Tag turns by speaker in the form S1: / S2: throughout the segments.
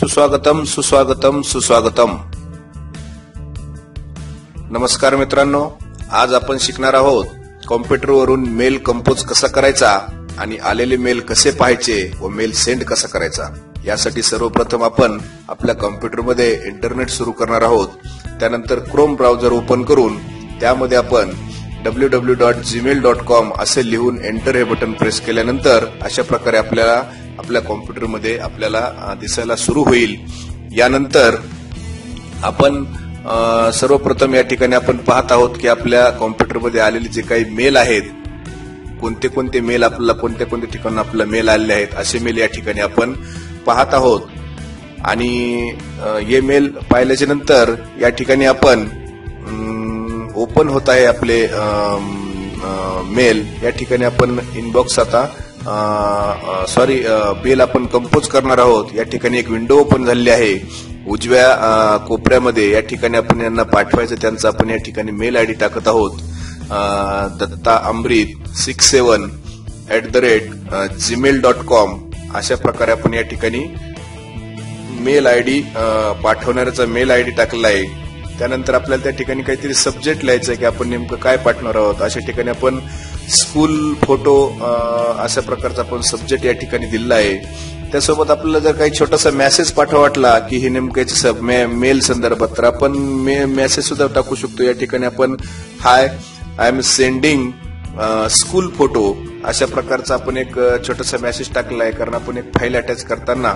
S1: सुस्वागतम सुस्वागतम सुस्वागतम. नमस्कार मित्रांनो, आज आपण शिकणार आहोत कॉम्प्युटरवरून मेल कंपोज कसा करायचा आणि आलेले मेल कसे पाहायचे व मेल सेंड कसा करायचा. यासाठी सर्वप्रथम आपण आपल्या कॉम्प्युटरमध्ये इंटरनेट सुरू करणार आहोत. त्यानंतर क्रोम ब्राउझर ओपन करून त्यामध्ये आपण www.gmail.com असे लिहून एंटर हे बटन प्रेस केल्यानंतर अशा प्रकारे आपल्याला आपल्या कॉम्प्युटरमध्ये आपल्याला दिसायला सुरू होईल. यानंतर आपण सर्वप्रथम या ठिकाणी आपण पाहत आहोत की आपल्या कॉम्प्युटरमध्ये आलेले जे काही मेल आहेत, कोणते कोणते मेल आपल्याला कोणत्या कोणत्या ठिकाणी आपल्याला मेल आलेले आहेत असे मेल या ठिकाणी आपण पाहत आहोत. आणि हे मेल पाहिल्याच्या नंतर या ठिकाणी आपण ओपन होत आहे आपले मेल. या ठिकाणी आपण इनबॉक्स आता मेल आपण कंपोज करणार आहोत. या ठिकाणी एक विंडो ओपन झालेली आहे उजव्या कोपऱ्यामध्ये. या ठिकाणी आपण यांना पाठवायचं त्यांचा आपण या ठिकाणी मेल आयडी टाकत आहोत. dattaamrit67@gmail.com अशा प्रकारे आपण या ठिकाणी मेल आयडी पाठवणाऱ्याचा मेल आयडी टाकला आहे. त्यानंतर आपल्याला त्या ठिकाणी काहीतरी सब्जेक्ट लिहायचं आहे की आपण नेमकं काय पाठवणार आहोत. अशा ठिकाणी आपण स्कूल फोटो अशा प्रकारचा आपण सब्जेक्ट या ठिकाणी दिलेला आहे. त्यासोबत आपल्याला जर काही छोटासा मेसेज पाठवा वाटला की हे नेमकं मेल संदर्भात तर आपण मेसेज सुद्धा टाकू शकतो. या ठिकाणी आपण hi I am sending school photo अशा प्रकारचा आपण एक छोटासा मेसेज टाकला आहे. कारण आपण एक फाईल अटॅच करताना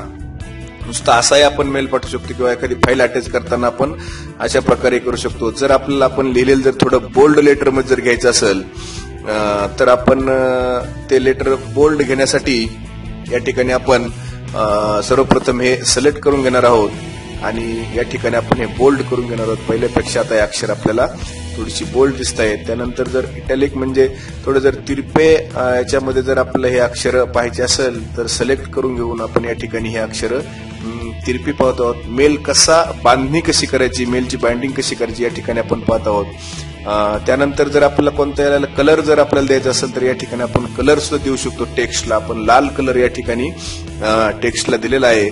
S1: नुसता असाही आपण मेल पाठवू शकतो किंवा एखादी फाईल अटॅच करताना आपण अशा प्रकारे करू शकतो. जर आपल्याला आपण लिहिलेलं जर थोडं बोल्ड लेटर मध्ये जर घ्यायचं असेल तर आपण ते लेटर बोल्ड घेण्यासाठी या ठिकाणी आपण सर्वप्रथम हे सिलेक्ट करून घेणार आहोत आणि या ठिकाणी आपण हे बोल्ड करून घेणार आहोत. पहिल्यापेक्षा आता हे अक्षर आपल्याला थोडीशी बोल्ड दिसत आहेत. त्यानंतर जर इटॅलिक म्हणजे थोडं जर तिरपे याच्यामध्ये जर आपल्याला हे अक्षर पाहिजे असेल तर सिलेक्ट करून घेऊन आपण या ठिकाणी हे अक्षर तिरपी पाहत आहोत. मेल कसा बांधणी कशी करायची, मेलची बाइंडिंग कशी करायची या ठिकाणी आपण पाहत आहोत. त्यानंतर जर आपल्याला कोणत्या कलर जर आपल्याला द्यायचा असेल तर या ठिकाणी आपण कलर सुद्धा देऊ शकतो. टेक्स्टला आपण लाल कलर या ठिकाणी टेक्स्टला दिलेला आहे.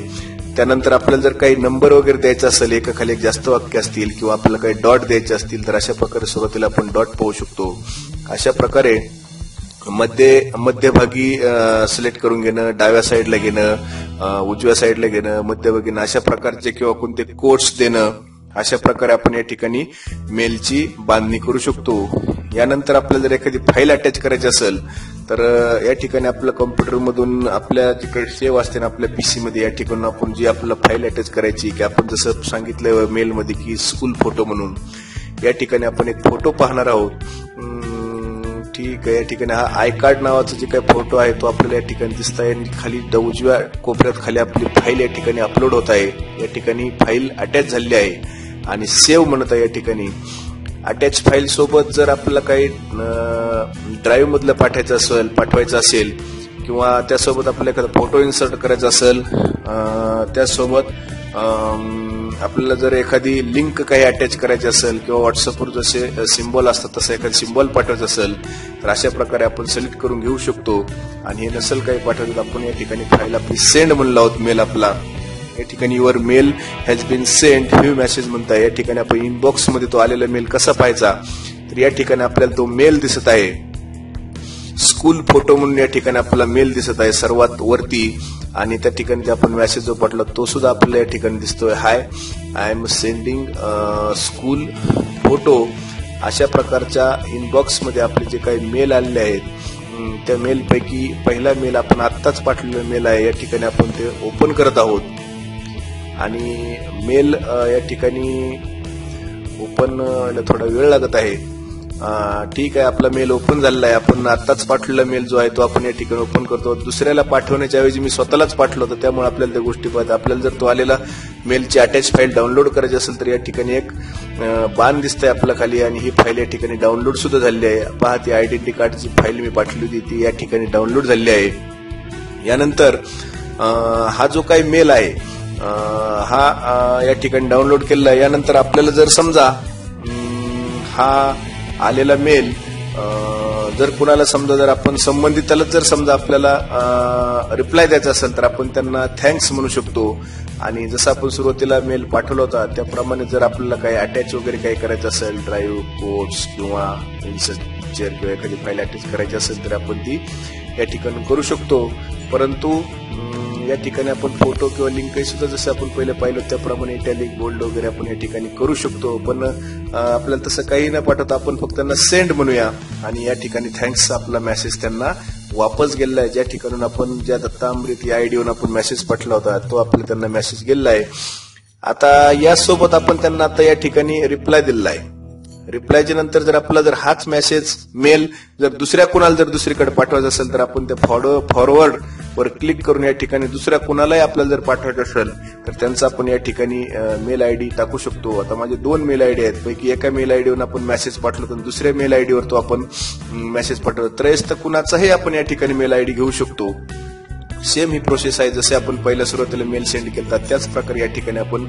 S1: त्यानंतर आपल्याला जर काही नंबर वगैरे द्यायचा असेल, एकाखाली एक जास्त वाक्य असतील किंवा आपल्याला काही डॉट द्यायचे असतील तर अशा प्रकारे सुरुवातीला आपण डॉट पाहू शकतो. अशा प्रकारे मध्यभागी सिलेक्ट करून घेणं, डाव्या साईडला घेणं, उजव्या साईडला घेणं, मध्यभागी घेणं अशा प्रकारचे किंवा कोणते कोट्स देणं अशा प्रकारे आपण या ठिकाणी मेलची बांधणी करू शकतो. यानंतर आपल्याला जर एखादी फाईल अटॅच करायची असेल तर या ठिकाणी आपल्या कॉम्प्युटर मधून आपल्या जिकडे सेव्ह असते ना आपल्या पीसी मध्ये या ठिकाणी आपण जी आपल्याला फाईल अटॅच करायची की आपण जसं सांगितलं मेलमध्ये की स्कूल फोटो म्हणून या ठिकाणी आपण एक फोटो पाहणार आहोत. ठीक आहे, या ठिकाणी हा आय कार्ड नावाचा जे काही फोटो आहे तो आपल्याला या ठिकाणी दिसत आहे आणि खाली उजव्या कोपऱ्यात खाली आपली फाईल या ठिकाणी अपलोड होत आहे. या ठिकाणी फाईल अटॅच झालेली आहे आणि सेव्ह म्हणत आहे. या ठिकाणी अटॅच फाईल सोबत जर आपल्याला काही ड्राईव्ह मधलं पाठवायचं असेल किंवा त्यासोबत आपल्याला एखादा फोटो इन्सर्ट करायचा असेल, त्यासोबत आपल्याला जर एखादी लिंक काही अटॅच करायची असेल किंवा व्हॉट्सअपवर जसे सिम्बॉल असतात तसं एखादी सिम्बॉल पाठवायचं असेल तर अशा प्रकारे आपण सिलेक्ट करून घेऊ शकतो. आणि हे नसेल काही पाठवायचं तर आपण या ठिकाणी फाईल आपली सेंड म्हणलो आहोत मेल आपला. या ठिकाणी your mail has been send view message म्हणताय. या ठिकाणी आपण इनबॉक्स मध्ये तो आलेला मेल कसा पाहायचा तर या ठिकाणी आपल्याला तो मेल दिसत आहे. स्कूल फोटो म्हणून या ठिकाणी आपल्याला मेल दिसत आहे सर्वात वरती आणि त्या ठिकाणी जे आपण मेसेज जो पाठवला तो सुद्धा आपल्याला या ठिकाणी दिसतोय. Hi I am sending school photo अशा प्रकारच्या इनबॉक्स मध्ये आपले जे काही मेल आलेले आहेत त्या मेल पैकी पहिला मेल आपण आत्ताच पाठवलेला मेल आहे. या ठिकाणी आपण ते ओपन करत आहोत आणि मेल या ठिकाणी ओपन थोडा वेळ लागत आहे. ठीक आहे, आपला मेल ओपन झालेला आहे. आपण आत्ताच पाठवलेला मेल जो आहे तो आपण या ठिकाणी ओपन करतो. दुसऱ्याला पाठवण्याच्या ऐवजी मी स्वतःलाच पाठवलं होतं त्यामुळे आपल्याला त्या गोष्टी पाहतात. आपल्याला जर तो आलेला मेलची अटॅच फाईल डाउनलोड करायची असेल तर या ठिकाणी एक बाण दिसतंय आपल्या खाली आणि ही फाईल या ठिकाणी डाउनलोड सुद्धा झालेली आहे. पहा, ती आयडेंटिटी कार्डची फाईल मी पाठवली होती ती या ठिकाणी डाउनलोड झालेली आहे. यानंतर हा जो काही मेल आहे हा या ठिकाणी डाउनलोड केलेला आहे. यानंतर आपल्याला जर समजा हा आलेला मेल जर कुणाला समजा जर आपण संबंधिताला जर समजा आपल्याला रिप्लाय द्यायचा असेल तर आपण त्यांना थँक्स म्हणू शकतो. आणि जसं आपण सुरुवातीला मेल पाठवला होता त्याप्रमाणे जर आपल्याला काही अटॅच वगैरे काही करायचं असेल, ड्राईव्ह, कोड्स किंवा पिक्चर किंवा एखादी फाईल अटॅच करायची असेल तर आपण ती या ठिकाणी करू शकतो. परंतु या ठिकाणी आपण फोटो किंवा लिंक सुद्धा जसं आपण पहिले पाहिलं त्याप्रमाणे इटॅलिक, बोल्ड वगैरे आपण या ठिकाणी करू शकतो. पण आपल्याला तसं काही न पाठवता आपण फक्त त्यांना सेंड म्हणूया आणि या ठिकाणी थँक्स आपला मेसेज त्यांना वापस गेलेला आहे. ज्या ठिकाणून आपण ज्या दत्तामृत या आयडीवरून आपण मेसेज पाठवला होता तो आपल्याला त्यांना मेसेज गेलेला आहे. आता यासोबत आपण त्यांना आता या ठिकाणी रिप्लाय दिलेला आहे. रिप्लायच्या नंतर जर आपला जर हाच मेसेज मेल जर दुसऱ्या कुणाला जर दुसरीकडे पाठवायचा असेल तर आपण त्या फॉरवर्ड वर क्लिक करून या ठिकाणी दुसऱ्या कुणालाही आपल्याला जर पाठवायचं असेल तर त्यांचा आपण या ठिकाणी मेल आयडी टाकू शकतो. आता माझे 2 मेल आयडी आहेत, पैकी एका मेल आयडीवर आपण मेसेज पाठवतो आणि दुसऱ्या मेल आयडीवर तो आपण मेसेज पाठवतो. त्रयस्थ कुणाचाही आपण या ठिकाणी मेल आयडी घेऊ शकतो. सेम ही प्रोसेस आहे. जसे आपण पहिल्या सुरुवातीला मेल सेंड केला त्याच प्रकारे या ठिकाणी आपण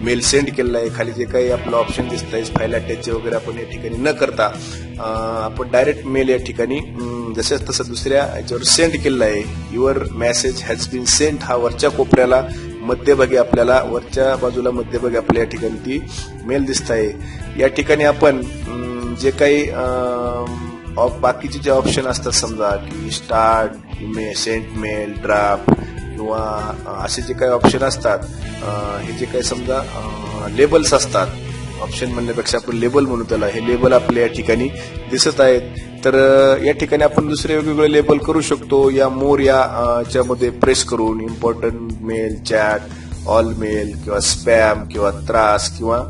S1: मेल सेंड केलेला आहे. खाली जे काही आपलं ऑप्शन दिसत आहे फाईल अटॅच वगैरे आपण या ठिकाणी न करता आपण डायरेक्ट मेल या ठिकाणी जसं तसं दुसऱ्या याच्यावर सेंड केलेला आहे. Your message has been sent हा वरच्या कोपऱ्याला मध्यभागी आपल्याला वरच्या बाजूला मध्यभागी आपल्या या ठिकाणी ती मेल दिसत आहे. या ठिकाणी आपण जे काही बाकीचे जे ऑप्शन असतात समजा की स्टार्ट, सेंड मेल, ड्राफ्ट किंवा असे जे काही ऑप्शन असतात, हे जे काही समजा लेबल्स असतात, ऑप्शन म्हणण्यापेक्षा आपण लेबल म्हणू त्याला, हे लेबल आपल्या या ठिकाणी दिसत आहेत. तर या ठिकाणी आपण दुसरे वेगवेगळे लेबल करू शकतो. या मोर याच्यामध्ये प्रेस करून important mail, chat, all mail किंवा स्पॅम किंवा त्रास किंवा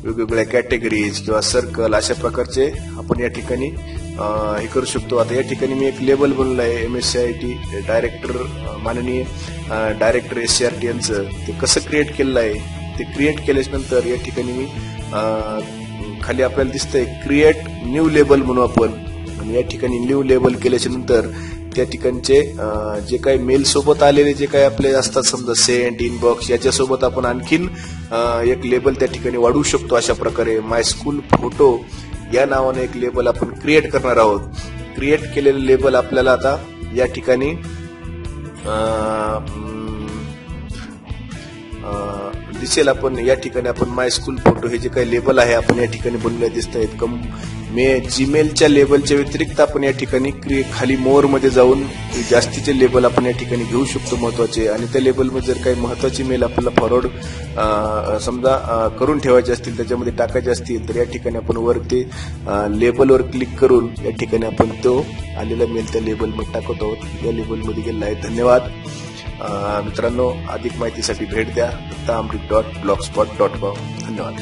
S1: वेगवेगळ्या कॅटेगरीज किंवा सर्कल अशा प्रकारचे आपण या ठिकाणी हे करू शकतो. आता या ठिकाणी मी एक लेबल बनवलं आहे MSCIT डायरेक्टर, माननीय डायरेक्टर SCRT यांचं. ते कसं क्रिएट केलेलं आहे ते क्रिएट केल्यानंतर या ठिकाणी मी खाली आपल्याला दिसतंय क्रिएट न्यू लेबल म्हणू आपण. आणि या ठिकाणी न्यू लेबल केल्याच्या नंतर त्या ठिकाणचे जे काही मेल सोबत आलेले जे काही आपले असतात समजा सेंट, इनबॉक्स याच्यासोबत आपण आणखीन एक लेबल त्या ठिकाणी वाढवू शकतो. अशा प्रकारे माय स्कूल फोटो या नावाने एक लेबल आपण क्रिएट करणार आहोत. क्रिएट केलेलं लेबल आपल्याला आता या ठिकाणी दिसेल. आपण या ठिकाणी आपण माय स्कूल फोटो हे जे काही लेबल आहे आपण या ठिकाणी बनवले दिसत आहेत. जीमेलच्या लेबलच्या व्यतिरिक्त आपण या ठिकाणी खाली मोर मध्ये जाऊन जास्तीचे लेबल आपण या ठिकाणी घेऊ शकतो महत्वाचे. आणि त्या लेबलमध्ये जर काही महत्वाचे मेल आपल्याला फॉरवर्ड समजा करून ठेवायचे असतील, त्याच्यामध्ये टाकायचे असतील तर या ठिकाणी आपण वर ते लेबलवर क्लिक करून या ठिकाणी आपण तो आलेला मेल त्या लेबलमध्ये टाकत आहोत. या लेबलमध्ये गेला आहे. धन्यवाद मित्रांनो. अधिक माहितीसाठी भेट द्या dottamrit.blogspot.com. धन्यवाद.